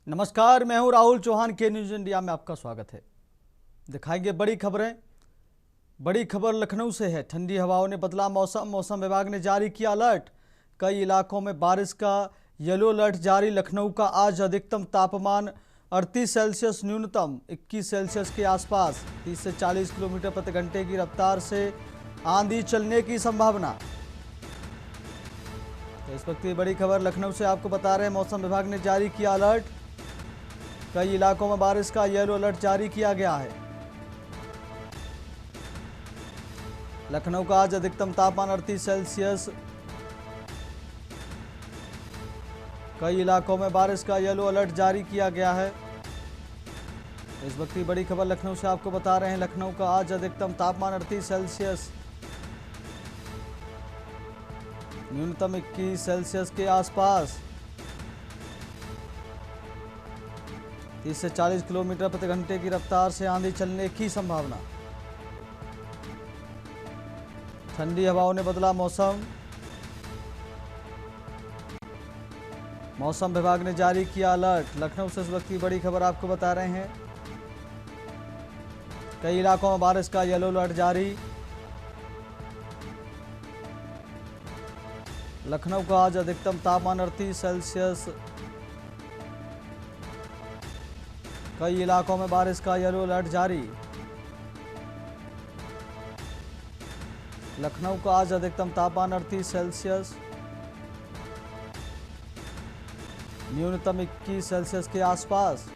नमस्कार, मैं हूं राहुल चौहान के न्यूज इंडिया में आपका स्वागत है। दिखाएंगे बड़ी खबरें। बड़ी खबर लखनऊ से है। ठंडी हवाओं ने बदला मौसम। मौसम विभाग ने जारी किया अलर्ट। कई इलाकों में बारिश का येलो अलर्ट जारी। लखनऊ का आज अधिकतम तापमान 38 सेल्सियस, न्यूनतम 21 सेल्सियस के आसपास। 30 से 40 किलोमीटर प्रति घंटे की रफ्तार से आंधी चलने की संभावना। तो इस वक्त की बड़ी खबर लखनऊ से आपको बता रहे हैं। मौसम विभाग ने जारी किया अलर्ट। कई इलाकों में बारिश का येलो अलर्ट जारी किया गया है। लखनऊ का आज अधिकतम तापमान 38 सेल्सियस। कई इलाकों में बारिश का येलो अलर्ट जारी किया गया है। इस वक्त की बड़ी खबर लखनऊ से आपको बता रहे हैं। लखनऊ का आज अधिकतम तापमान 38 सेल्सियस, न्यूनतम 21 सेल्सियस के आसपास। 30 से 40 किलोमीटर प्रति घंटे की रफ्तार से आंधी चलने की संभावना। ठंडी हवाओं ने बदला मौसम। मौसम विभाग ने जारी किया अलर्ट। लखनऊ से इस वक्त की बड़ी खबर आपको बता रहे हैं। कई इलाकों में बारिश का येलो अलर्ट जारी। लखनऊ का आज अधिकतम तापमान 38 सेल्सियस। कई इलाकों में बारिश का येलो अलर्ट जारी। लखनऊ का आज अधिकतम तापमान 38 सेल्सियस, न्यूनतम 21 सेल्सियस के आसपास।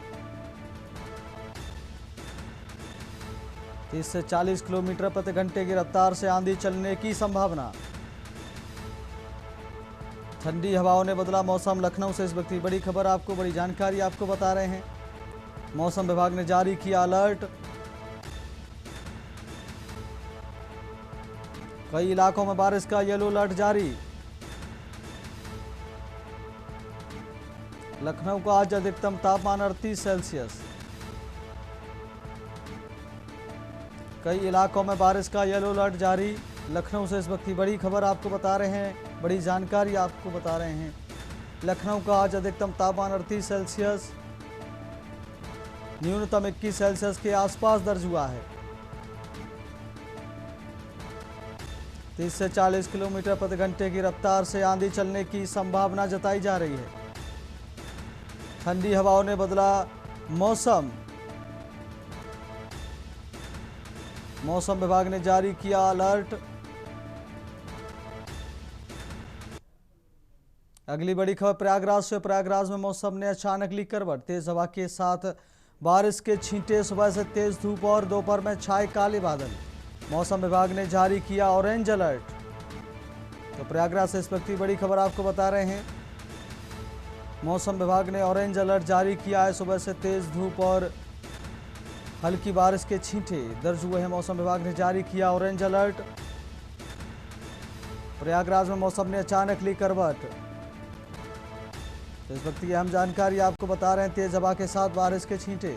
30 से 40 किलोमीटर प्रति घंटे की रफ्तार से आंधी चलने की संभावना। ठंडी हवाओं ने बदला मौसम। लखनऊ से इस वक्त की बड़ी खबर आपको, बड़ी जानकारी आपको बता रहे हैं। मौसम विभाग ने जारी किया अलर्ट। कई इलाकों में बारिश का येलो अलर्ट जारी। लखनऊ का आज अधिकतम तापमान 38 सेल्सियस। कई इलाकों में बारिश का येलो अलर्ट जारी। लखनऊ से इस वक्त की बड़ी खबर आपको बता रहे हैं, बड़ी जानकारी आपको बता रहे हैं। लखनऊ का आज अधिकतम तापमान 38 सेल्सियस, न्यूनतम 21 सेल्सियस के आसपास दर्ज हुआ है। 30 से 40 किलोमीटर प्रति घंटे की रफ्तार से आंधी चलने की संभावना जताई जा रही है। ठंडी हवाओं ने बदला मौसम। मौसम विभाग ने जारी किया अलर्ट। अगली बड़ी खबर प्रयागराज से। प्रयागराज में मौसम ने अचानक ली करवट। तेज हवा के साथ बारिश के छींटे। सुबह से तेज धूप और दोपहर में छाए काले बादल। मौसम विभाग ने जारी किया ऑरेंज अलर्ट। तो प्रयागराज से इस वक्त की बड़ी खबर आपको बता रहे हैं। मौसम विभाग ने ऑरेंज अलर्ट जारी किया है। सुबह से तेज धूप और हल्की बारिश के छींटे दर्ज हुए हैं। मौसम विभाग ने जारी किया ऑरेंज अलर्ट। प्रयागराज में मौसम ने अचानक ली करवट। तो इस वक्त की अहम जानकारी आपको बता रहे हैं। तेज हवा के साथ बारिश के छींटे।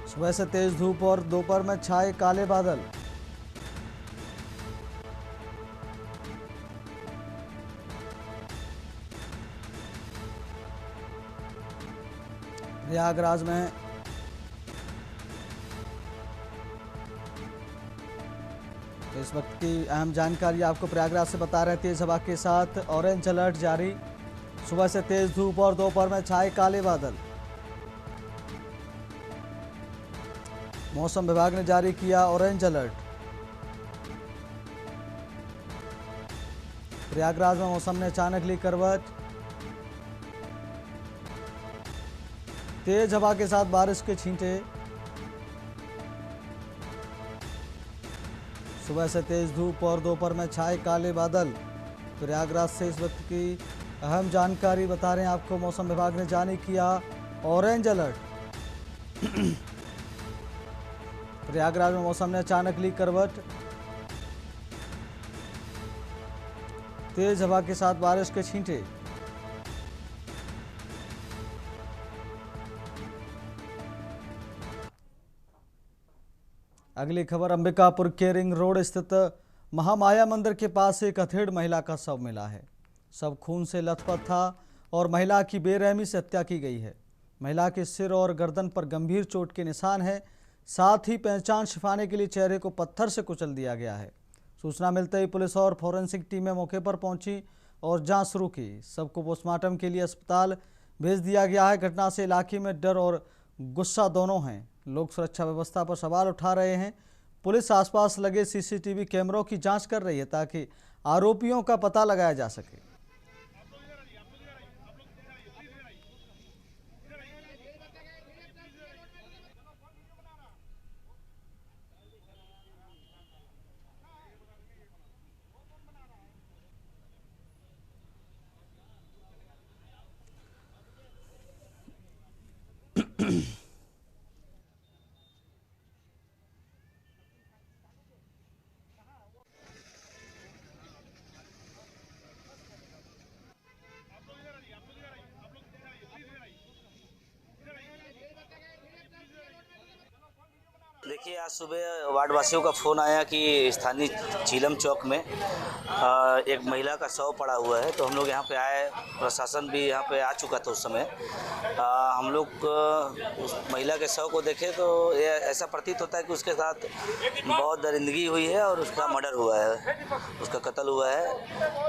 सुबह से तेज धूप और दोपहर में छाए काले बादल। प्रयागराज में तो इस वक्त की अहम जानकारी आपको प्रयागराज से बता रहे हैं। तेज हवा के साथ ऑरेंज अलर्ट जारी। सुबह से तेज धूप और दोपहर में छाए काले बादल। मौसम विभाग ने जारी किया ऑरेंज अलर्ट। प्रयागराज में मौसम ने अचानक ली करवट। तेज हवा के साथ बारिश के छींटे। सुबह से तेज धूप और दोपहर में छाए काले बादल। प्रयागराज से इस वक्त की अहम जानकारी बता रहे हैं आपको। मौसम विभाग ने जारी किया ऑरेंज अलर्ट। प्रयागराज में मौसम ने अचानक ली करवट। तेज हवा के साथ बारिश के छींटे। अगली खबर अंबिकापुर के रिंग रोड स्थित महामाया मंदिर के पास एक हथेड़ महिला का शव मिला है। सब खून से लथपथ था और महिला की बेरहमी से हत्या की गई है। महिला के सिर और गर्दन पर गंभीर चोट के निशान हैं। साथ ही पहचान छिपाने के लिए चेहरे को पत्थर से कुचल दिया गया है। सूचना मिलते ही पुलिस और फॉरेंसिक टीमें मौके पर पहुंची और जांच शुरू की। सबको पोस्टमार्टम के लिए अस्पताल भेज दिया गया है। घटना से इलाके में डर और गुस्सा दोनों हैं। लोग सुरक्षा व्यवस्था पर सवाल उठा रहे हैं। पुलिस आसपास लगे सीसीटीवी कैमरों की जांच कर रही है ताकि आरोपियों का पता लगाया जा सके। देखिए, आज सुबह वार्डवासियों का फ़ोन आया कि स्थानीय झीलम चौक में एक महिला का शव पड़ा हुआ है। तो हम लोग यहाँ पे आए, प्रशासन भी यहाँ पे आ चुका था उस समय। हम लोग उस महिला के शव को देखे तो ये ऐसा प्रतीत होता है कि उसके साथ बहुत दरिंदगी हुई है और उसका मर्डर हुआ है, उसका कत्ल हुआ है।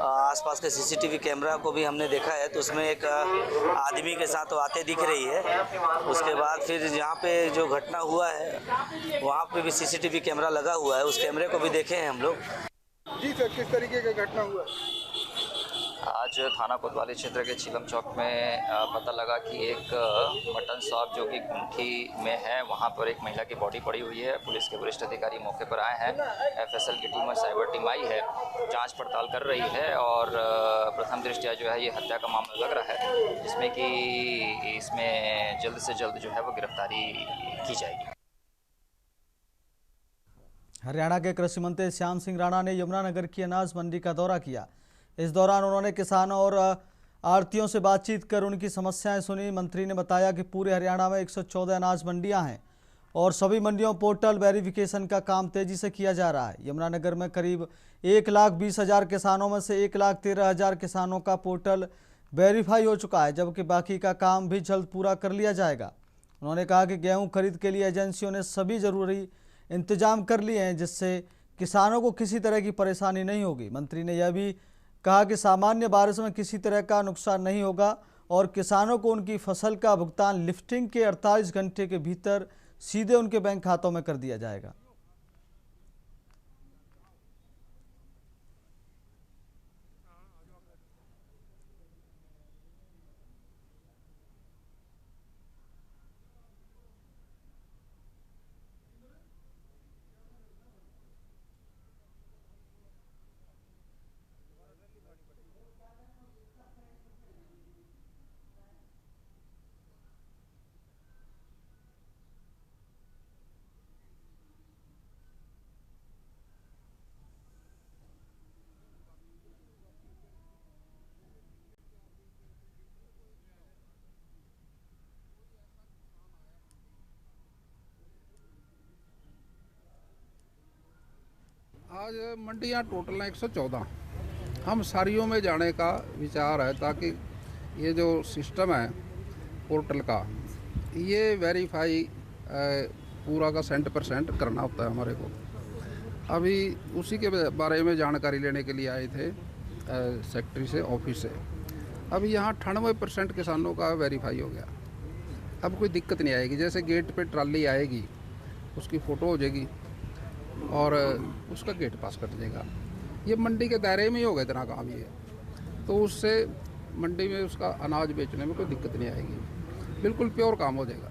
आसपास के सीसीटीवी कैमरा को भी हमने देखा है तो उसमें एक आदमी के साथ वो आते दिख रही है। उसके बाद फिर यहाँ पे जो घटना हुआ है वहाँ पे भी सीसीटीवी कैमरा लगा हुआ है, उस कैमरे को भी देखे हैं हम लोग। जी सर, किस तरीके का घटना हुआ? आज थाना कोतवाली क्षेत्र के झीलम चौक में पता लगा कि एक मटन शॉप जो कि गुमठी में है, वहां पर एक महिला की बॉडी पड़ी हुई है। पुलिस के वरिष्ठ अधिकारी मौके पर आए हैं, एफएसएल की टीम और साइबर टीम आई है, जांच पड़ताल कर रही है और प्रथम दृष्टया जो है ये हत्या का मामला लग रहा है, जिसमें कि इसमें जल्द से जल्द जो है वो गिरफ्तारी की जाएगी। हरियाणा के कृषि मंत्री श्याम सिंह राणा ने यमुनानगर की अनाज मंडी का दौरा किया। इस दौरान उन्होंने किसानों और आढ़तियों से बातचीत कर उनकी समस्याएं सुनी। मंत्री ने बताया कि पूरे हरियाणा में 114 अनाज मंडियां हैं और सभी मंडियों पोर्टल वेरिफिकेशन का काम तेजी से किया जा रहा है। यमुनानगर में करीब 1,20,000 किसानों में से 1,13,000 किसानों का पोर्टल वेरीफाई हो चुका है, जबकि बाकी का काम भी जल्द पूरा कर लिया जाएगा। उन्होंने कहा कि गेहूँ खरीद के लिए एजेंसियों ने सभी जरूरी इंतजाम कर लिए हैं, जिससे किसानों को किसी तरह की परेशानी नहीं होगी। मंत्री ने यह भी कहा कि सामान्य बारिश में किसी तरह का नुकसान नहीं होगा और किसानों को उनकी फसल का भुगतान लिफ्टिंग के 48 घंटे के भीतर सीधे उनके बैंक खातों में कर दिया जाएगा। आज मंडियां टोटल हैं 114। हम सारियों में जाने का विचार है ताकि ये जो सिस्टम है पोर्टल का, ये वेरीफाई पूरा का 100% करना होता है हमारे को। अभी उसी के बारे में जानकारी लेने के लिए आए थे सेक्रेटरी से, ऑफिस से। अभी यहाँ 98% किसानों का वेरीफाई हो गया। अब कोई दिक्कत नहीं आएगी। जैसे गेट पे ट्राली आएगी, उसकी फ़ोटो हो जाएगी और उसका गेट पास कर देगा। ये मंडी के दायरे में ही होगा इतना काम ये, तो उससे मंडी में उसका अनाज बेचने में कोई दिक्कत नहीं आएगी। बिल्कुल प्योर काम हो जाएगा।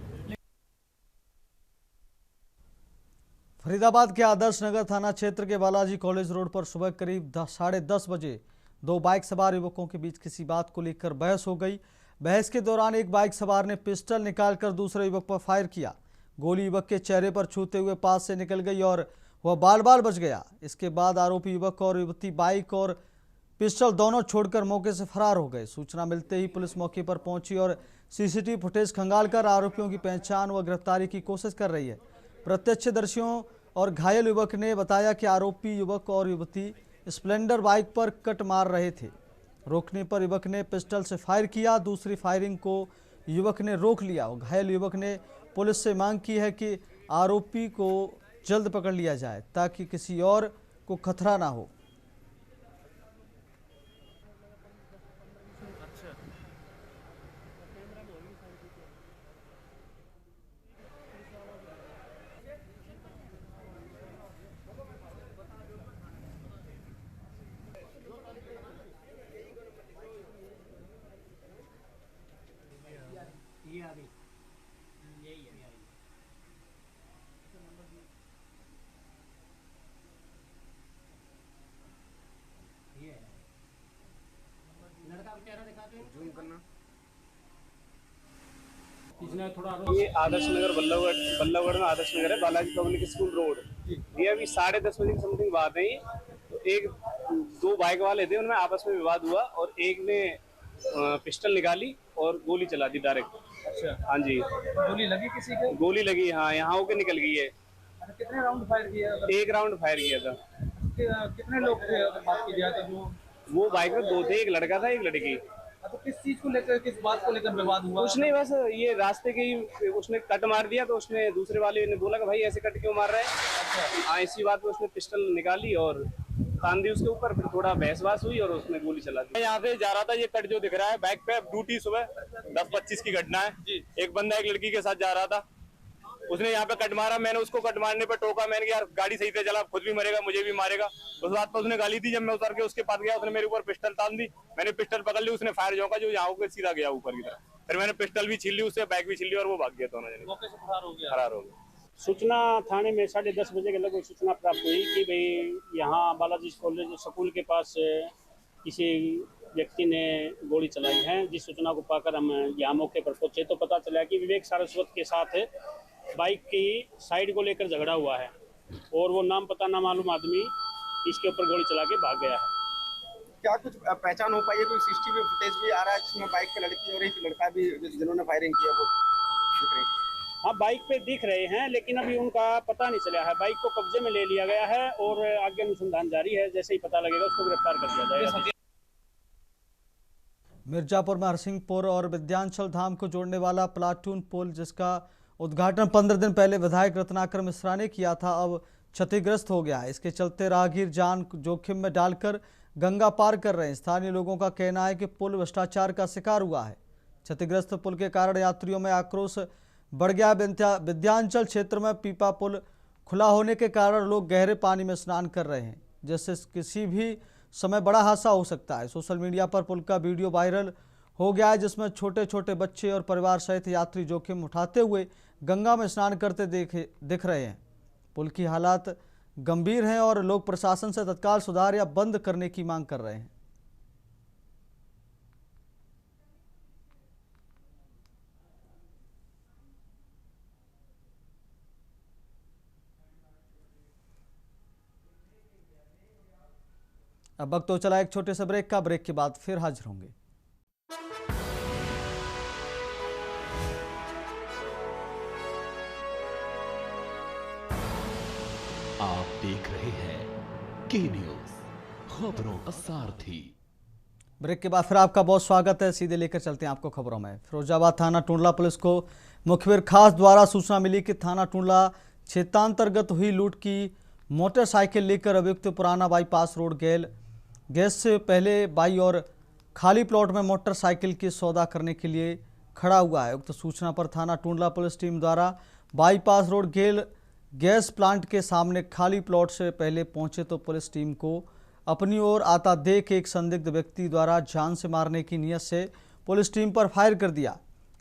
फरीदाबाद के आदर्श नगर थाना क्षेत्र के बालाजी कॉलेज रोड पर सुबह करीब 10:30 बजे दो बाइक सवार युवकों के बीच किसी बात को लेकर बहस हो गई। बहस के दौरान एक बाइक सवार ने पिस्टल निकालकर दूसरे युवक पर फायर किया। गोली युवक के चेहरे पर छूते हुए पास से निकल गई और वह बाल बाल बच गया। इसके बाद आरोपी युवक और युवती बाइक और पिस्टल दोनों छोड़कर मौके से फरार हो गए। सूचना मिलते ही पुलिस मौके पर पहुंची और सीसीटीवी फुटेज खंगालकर आरोपियों की पहचान व गिरफ्तारी की कोशिश कर रही है। प्रत्यक्षदर्शियों और घायल युवक ने बताया कि आरोपी युवक और युवती स्प्लेंडर बाइक पर कट मार रहे थे। रोकने पर युवक ने पिस्टल से फायर किया। दूसरी फायरिंग को युवक ने रोक लिया। घायल युवक ने पुलिस से मांग की है कि आरोपी को जल्द पकड़ लिया जाए ताकि किसी और को खतरा ना हो। ये आदर्श नगर बल्लभगढ़ में आदर्श नगर है, बालाजी पब्लिक स्कूल रोड। ये अभी 10:30 बजे की समथिंग बात है। तो एक दो बाइक वाले थे, उनमें आपस में विवाद हुआ और एक ने पिस्टल निकाली और गोली चला दी डायरेक्ट। अच्छा, हाँ जी। गोली लगी किसी को? गोली लगी, हाँ, यहाँ होके निकल गई है। अच्छा, कितने राउंड फायर किया? एक राउंड फायर किया था। कितने लोग थे अगर बात की जाए तो? जो वो बाइक में दो थे, एक लड़का था एक लड़की। तो किस चीज को लेकर, किस बात को लेकर विवाद हुआ? कुछ नहीं, बस ये रास्ते के ही उसने कट मार दिया तो उसने दूसरे वाले ने बोला कि भाई ऐसे कट क्यों मार रहा है। हाँ, इसी बात पे उसने पिस्टल निकाली और तान दी उसके ऊपर। फिर थोड़ा बहसबास हुई और उसने गोली चला दी। यहाँ से जा रहा था, ये कट जो दिख रहा है बाइक पे, ड्यूटी सुबह 10:25 की घटना है। एक बंदा एक लड़की के साथ जा रहा था, उसने यहाँ पे कट मारा। मैंने उसको कट मारने पे टोका, मैंने कहा यार गाड़ी सही से चला, खुद भी मरेगा मुझे भी मारेगा। उस बात पर उसने गाली दी। जब मैं उतर के उसके पास गया, उसने मेरे ऊपर पिस्टल तान दी। मैंने पिस्टल पकड़ ली, उसने फायर झोंका जो यहाँ होकर सीधा गया ऊपर की तरफ। फिर मैंने पिस्टल भी छीन ली उससे, बैग भी छीन ली और वो भाग गया। दोनों जने मौके से फरार हो गया। फरार हो गया। सूचना थाने में 10:30 बजे के लगभग सूचना प्राप्त हुई कि भाई यहाँ बालाजी कॉलेज स्कूल के पास किसी व्यक्ति ने गोली चलाई है। जिस सूचना को पाकर हम यहाँ मौके पर पहुंचे तो पता चला कि विवेक सारस्वत के साथ बाइक की साइड को लेकर झगड़ा हुआ है और वो नाम पता ना मालूम आदमी इसके ऊपर गोली चला के भाग गया है। क्या कुछ पहचान हो पाई है? कोई सीसीटीवी फुटेज भी आ रहा है जिसमें बाइक पे लड़की और एक लड़का भी जिन्होंने फायरिंग किया वो दिख रहे हैं? हाँ, बाइक पे दिख रहे हैं लेकिन अभी उनका पता नहीं चला है। बाइक को कब्जे में ले लिया गया है और आगे अनुसंधान जारी है। जैसे ही पता लगेगा उसको गिरफ्तार कर दिया जाएगा। मिर्जापुर में हरसिंहपुर और विद्यांचल धाम को जोड़ने वाला प्लाटून पुल, जिसका उद्घाटन 15 दिन पहले विधायक रत्नाकर मिश्रा ने किया था, अब क्षतिग्रस्त हो गया है। इसके चलते राहगीर जान जोखिम में डालकर गंगा पार कर रहे हैं। स्थानीय लोगों का कहना है कि पुल भ्रष्टाचार का शिकार हुआ है। क्षतिग्रस्त पुल के कारण यात्रियों में आक्रोश बढ़ गया। विद्यांचल क्षेत्र में पीपा पुल खुला होने के कारण लोग गहरे पानी में स्नान कर रहे हैं, जिससे किसी भी समय बड़ा हादसा हो सकता है। सोशल मीडिया पर पुल का वीडियो वायरल हो गया है, जिसमें छोटे छोटे बच्चे और परिवार सहित यात्री जोखिम उठाते हुए गंगा में स्नान करते दिख रहे हैं। पुल की हालात गंभीर हैं और लोग प्रशासन से तत्काल सुधार या बंद करने की मांग कर रहे हैं। अब वक्त तो चला एक छोटे से ब्रेक का। ब्रेक के बाद फिर हाजिर होंगे। आप देख रहे हैं के न्यूज, खबरों का सारथी। ब्रेक के बाद फिर आपका बहुत स्वागत है। सीधे लेकर चलते हैं आपको खबरों में। फिरोजाबाद थाना टुंडला पुलिस को मुखबिर खास द्वारा सूचना मिली कि थाना टुंडला क्षेत्रांतर्गत हुई लूट की मोटरसाइकिल लेकर अभियुक्त पुराना बाईपास रोड गैस से पहले बाई और खाली प्लॉट में मोटरसाइकिल की सौदा करने के लिए खड़ा हुआ है। उक्त सूचना पर थाना टुंडला पुलिस टीम द्वारा बाईपास रोड गैस प्लांट के सामने खाली प्लॉट से पहले पहुंचे तो पुलिस टीम को अपनी ओर आता देख एक संदिग्ध व्यक्ति द्वारा जान से मारने की नीयत से पुलिस टीम पर फायर कर दिया।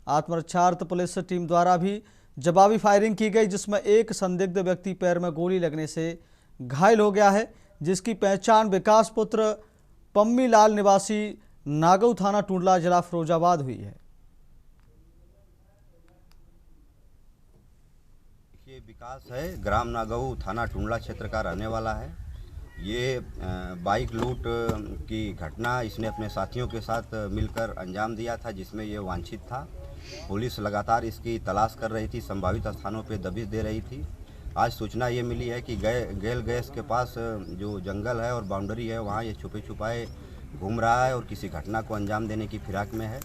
आत्मरक्षार्थ पुलिस टीम द्वारा भी जवाबी फायरिंग की गई, जिसमें एक संदिग्ध व्यक्ति पैर में गोली लगने से घायल हो गया है, जिसकी पहचान विकास पुत्र पम्मी लाल निवासी नागऊ थाना टुंडला जिला फिरोजाबाद हुई है। ये विकास है, ग्राम नागऊ थाना टुंडला क्षेत्र का रहने वाला है। ये बाइक लूट की घटना इसने अपने साथियों के साथ मिलकर अंजाम दिया था, जिसमें ये वांछित था। पुलिस लगातार इसकी तलाश कर रही थी, संभावित स्थानों पे दबिश दे रही थी। आज सूचना ये मिली है कि गैस के पास जो जंगल है और बाउंड्री है, वहाँ ये छुपे छुपाए घूम रहा है और किसी घटना को अंजाम देने की फिराक में है।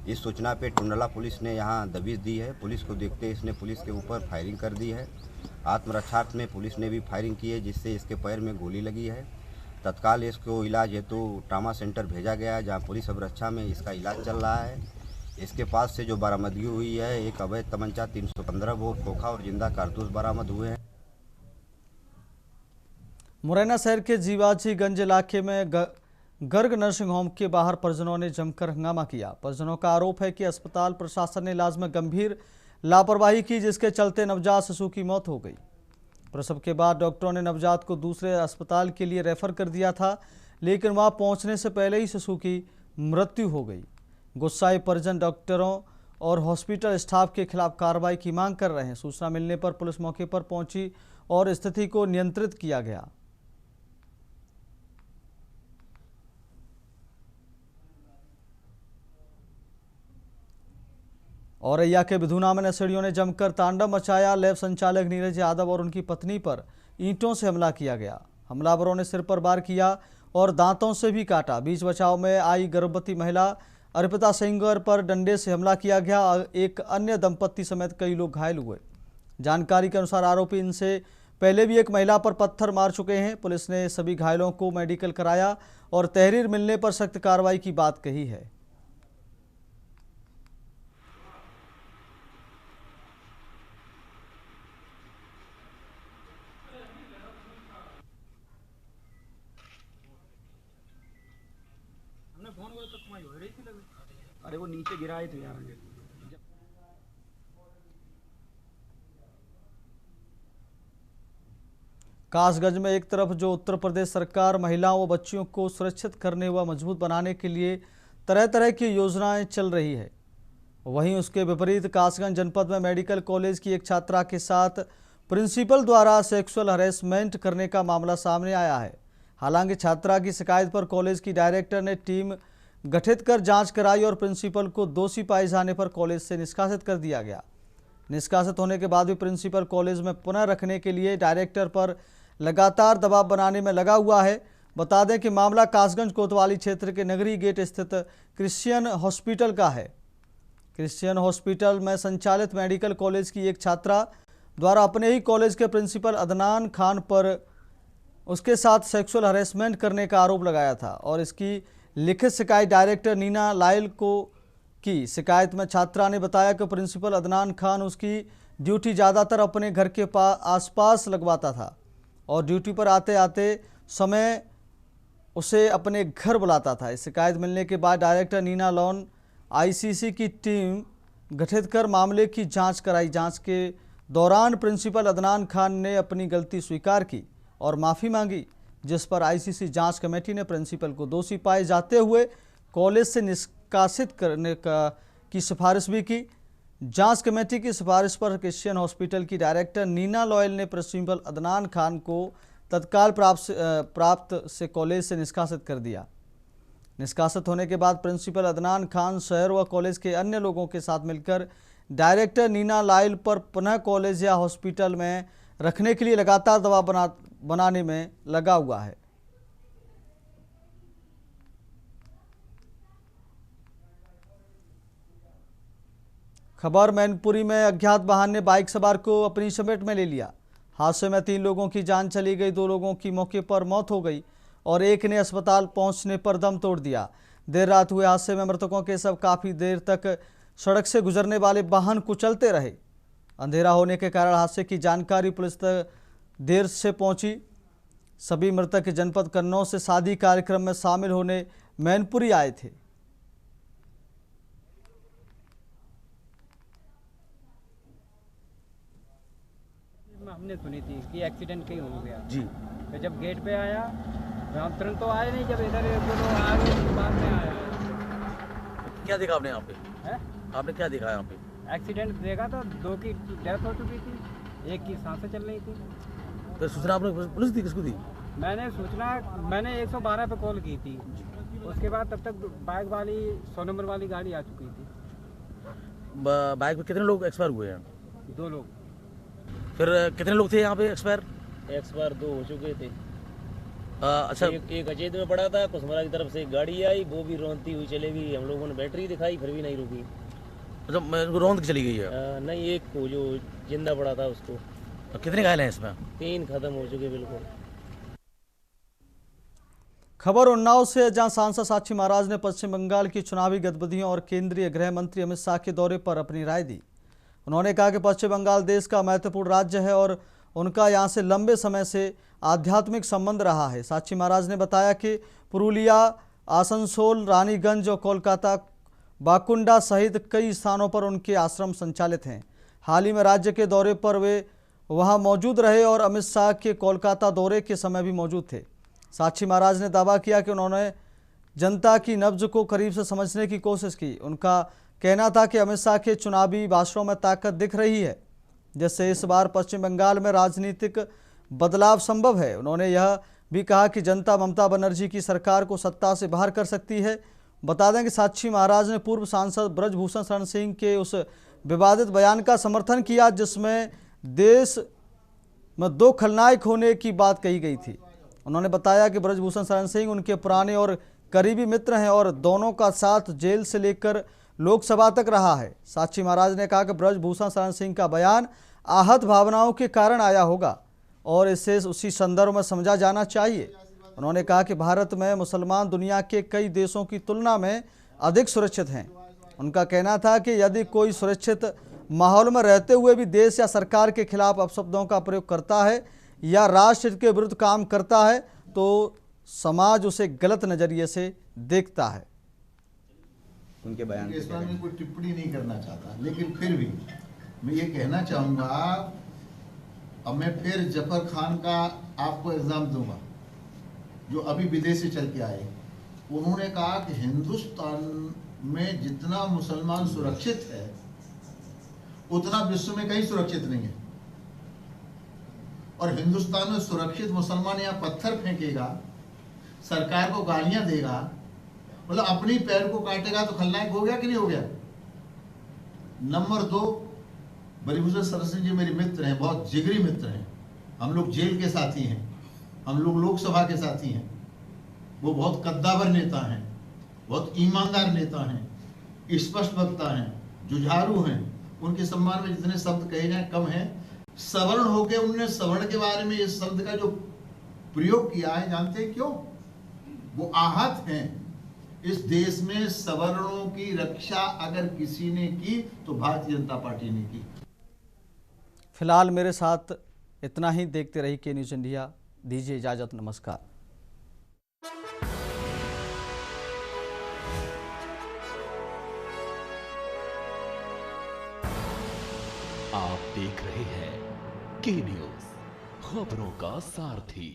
इस सूचना पे टुंडला पुलिस ने यहाँ दबिश दी है। पुलिस को देखते इसने पुलिस के ऊपर फायरिंग कर दी है। आत्मरक्षार्थ में पुलिस ने भी फायरिंग की है, जिससे इसके पैर में गोली लगी है। तत्काल इसको इलाज हेतु ट्रामा सेंटर भेजा गया है, जहाँ पुलिस अवरक्षा में इसका इलाज चल रहा है। इसके पास से जो बरामदगी हुई है, एक अवैध तमंचा 315 बोर खोखा और जिंदा कारतूस बरामद हुए हैं। मुरैना शहर के जीवाजीगंज इलाके में गर्ग नर्सिंग होम के बाहर परिजनों ने जमकर हंगामा किया। परिजनों का आरोप है कि अस्पताल प्रशासन ने इलाज में गंभीर लापरवाही की, जिसके चलते नवजात शिशु की मौत हो गई। प्रसव के बाद डॉक्टरों ने नवजात को दूसरे अस्पताल के लिए रेफर कर दिया था, लेकिन वहां पहुंचने से पहले ही शिशु की मृत्यु हो गई। गुस्साए परिजन डॉक्टरों और हॉस्पिटल स्टाफ के खिलाफ कार्रवाई की मांग कर रहे हैं। सूचना मिलने पर पुलिस मौके पर पहुंची और स्थिति को नियंत्रित किया गया। औरैया के बिधुना में नशेड़ियों ने जमकर तांडव मचाया। लैब संचालक नीरज यादव और उनकी पत्नी पर ईंटों से हमला किया गया। हमलावरों ने सिर पर वार किया और दांतों से भी काटा। बीच बचाव में आई गर्भवती महिला अर्पिता सेंगर पर डंडे से हमला किया गया। एक अन्य दंपत्ति समेत कई लोग घायल हुए। जानकारी के अनुसार आरोपी इनसे पहले भी एक महिला पर पत्थर मार चुके हैं। पुलिस ने सभी घायलों को मेडिकल कराया और तहरीर मिलने पर सख्त कार्रवाई की बात कही है। अरे वो नीचे गिराए थे यार। कासगंज में एक तरफ जो उत्तर प्रदेश सरकार महिलाओं व बच्चियों को सुरक्षित करने व मजबूत बनाने के लिए तरह तरह की योजनाएं चल रही है, वहीं उसके विपरीत कासगंज जनपद में मेडिकल कॉलेज की एक छात्रा के साथ प्रिंसिपल द्वारा सेक्सुअल हरेसमेंट करने का मामला सामने आया है। हालांकि छात्रा की शिकायत पर कॉलेज की डायरेक्टर ने टीम गठित कर जांच कराई और प्रिंसिपल को दोषी पाए जाने पर कॉलेज से निष्कासित कर दिया गया। निष्कासित होने के बाद भी प्रिंसिपल कॉलेज में पुनः रखने के लिए डायरेक्टर पर लगातार दबाव बनाने में लगा हुआ है। बता दें कि मामला कासगंज कोतवाली क्षेत्र के नगरी गेट स्थित क्रिश्चियन हॉस्पिटल का है। क्रिश्चियन हॉस्पिटल में संचालित मेडिकल कॉलेज की एक छात्रा द्वारा अपने ही कॉलेज के प्रिंसिपल अदनान खान पर उसके साथ सेक्सुअल हरेसमेंट करने का आरोप लगाया था और इसकी लिखित शिकायत डायरेक्टर नीना लायल को की। शिकायत में छात्रा ने बताया कि प्रिंसिपल अदनान खान उसकी ड्यूटी ज़्यादातर अपने घर के आसपास लगवाता था और ड्यूटी पर आते आते समय उसे अपने घर बुलाता था। इस शिकायत मिलने के बाद डायरेक्टर नीना लॉन आईसीसी की टीम गठित कर मामले की जांच कराई। जांच के दौरान प्रिंसिपल अदनान खान ने अपनी गलती स्वीकार की और माफ़ी मांगी, जिस पर आईसीसी जांच कमेटी ने प्रिंसिपल को दोषी पाए जाते हुए कॉलेज से निष्कासित करने की सिफारिश भी की। जांच कमेटी की सिफारिश पर क्रिश्चियन हॉस्पिटल की डायरेक्टर नीना लॉयल ने प्रिंसिपल अदनान खान को तत्काल प्राप्त से कॉलेज से निष्कासित कर दिया। निष्कासित होने के बाद प्रिंसिपल अदनान खान शहर व कॉलेज के अन्य लोगों के साथ मिलकर डायरेक्टर नीना लायल पर पुनः कॉलेज या हॉस्पिटल में रखने के लिए लगातार दबाव बनाने में लगा हुआ है। खबर मैनपुरी में अज्ञात वाहन ने बाइक सवार को अपनी चपेट में ले लिया। हादसे में 3 लोगों की जान चली गई, 2 लोगों की मौके पर मौत हो गई और एक ने अस्पताल पहुंचने पर दम तोड़ दिया। देर रात हुए हादसे में मृतकों के शव काफ़ी देर तक सड़क से गुजरने वाले वाहन कुचलते रहे। अंधेरा होने के कारण हादसे की जानकारी पुलिस तक देर से पहुंची। सभी मृतक जनपद कन्नौज से शादी कार्यक्रम में शामिल होने मैनपुरी आए थे। हमने सुनी थी कि एक्सीडेंट कहीं हो गया जी। तो जब गेट पे आया हम तुरंत तो आए नहीं, जब इधर आगे बाद में आया। क्या देखा आपने यहाँ पे? है? आपने क्या देखा यहाँ पे? एक्सीडेंट देखा तो 2 की डेथ हो चुकी थी, 1 की सांसें चल रही थी। तो सूचना आपने पुलिस दी, किसको दी? मैंने 112 पे कॉल की थी। उसके बाद तब तक बाइक वाली 100 नंबर वाली गाड़ी आ चुकी थी। बाइक में कितने लोग एक्सपायर हुए हैं? 2 लोग। फिर कितने लोग थे यहाँ पे एक्सपायर? एक्सपायर 2 हो चुके थे। अच्छा एक अचेत में पड़ा था, कुसमरा की तरफ से एक गाड़ी आई, वो भी रोंदती हुई चले गई। हम लोगों ने बैटरी दिखाई, फिर भी नहीं रुकी। अच्छा रौंद के चली गई है? नहीं, एक को जो जिंदा पड़ा था उसको। कितने घायल हैं इसमें? 3 खत्म हो चुके बिल्कुल। खबर उन्नाव से, जहां सांसद साक्षी महाराज ने पश्चिम बंगाल की चुनावी गतिविधियों और केंद्रीय गृह मंत्री अमित शाह के दौरे पर अपनी राय दी। उन्होंने कहा कि पश्चिम बंगाल देश का महत्वपूर्ण राज्य है और उनका यहां से लंबे समय से आध्यात्मिक संबंध रहा है। साक्षी महाराज ने बताया कि पुरुलिया, आसनसोल, रानीगंज और कोलकाता, बाकुंडा सहित कई स्थानों पर उनके आश्रम संचालित हैं। हाल ही में राज्य के दौरे पर वे वहां मौजूद रहे और अमित शाह के कोलकाता दौरे के समय भी मौजूद थे। साक्षी महाराज ने दावा किया कि उन्होंने जनता की नब्ज को करीब से समझने की कोशिश की। उनका कहना था कि अमित शाह के चुनावी भाषणों में ताकत दिख रही है, जिससे इस बार पश्चिम बंगाल में राजनीतिक बदलाव संभव है। उन्होंने यह भी कहा कि जनता ममता बनर्जी की सरकार को सत्ता से बाहर कर सकती है। बता दें कि साक्षी महाराज ने पूर्व सांसद ब्रजभूषण शरण सिंह के उस विवादित बयान का समर्थन किया जिसमें देश में 2 खलनायक होने की बात कही गई थी। उन्होंने बताया कि ब्रजभूषण शरण सिंह उनके पुराने और करीबी मित्र हैं और दोनों का साथ जेल से लेकर लोकसभा तक रहा है। साक्षी महाराज ने कहा कि ब्रजभूषण शरण सिंह का बयान आहत भावनाओं के कारण आया होगा और इसे उसी संदर्भ में समझा जाना चाहिए। उन्होंने कहा कि भारत में मुसलमान दुनिया के कई देशों की तुलना में अधिक सुरक्षित हैं। उनका कहना था कि यदि कोई सुरक्षित माहौल में रहते हुए भी देश या सरकार के खिलाफ अपशब्दों का प्रयोग करता है या राष्ट्र के विरुद्ध काम करता है तो समाज उसे गलत नजरिए से देखता है। उनके बयान इस बारे में कोई टिप्पणी नहीं करना चाहता, लेकिन फिर भी मैं ये कहना चाहूँगा, अब मैं फिर जफर खान का आपको एग्जाम दूंगा जो अभी विदेश से चल के आए। उन्होंने कहा कि हिंदुस्तान में जितना मुसलमान सुरक्षित है उतना विश्व में कहीं सुरक्षित नहीं है, और हिंदुस्तान में सुरक्षित मुसलमान यहाँ पत्थर फेंकेगा, सरकार को गालियां देगा, मतलब अपनी पैर को काटेगा तो खलनायक हो गया कि नहीं हो गया। नंबर 2, ब्रजभूषण शरण सिंह जी मेरे मित्र हैं, बहुत जिगरी मित्र हैं। हम लोग जेल के साथी हैं, हम लोग लोकसभा के साथी हैं। वो बहुत कद्दावर नेता हैं, बहुत ईमानदार नेता हैं, स्पष्ट वक्ता हैं, जुझारू हैं। उनके सम्मान में जितने शब्द कहे जाए कम है। सवर्ण होकर उन्होंने सवर्ण के बारे में इस शब्द का जो प्रयोग किया है, जानते हैं क्यों? वो आहत हैं। इस देश में सवर्णों की रक्षा अगर किसी ने की तो भारतीय जनता पार्टी ने की। फिलहाल मेरे साथ इतना ही। देखते रहिए के न्यूज़ इंडिया। दीजिए इजाजत, नमस्कार। आप देख रहे हैं के न्यूज़, खबरों का सारथी।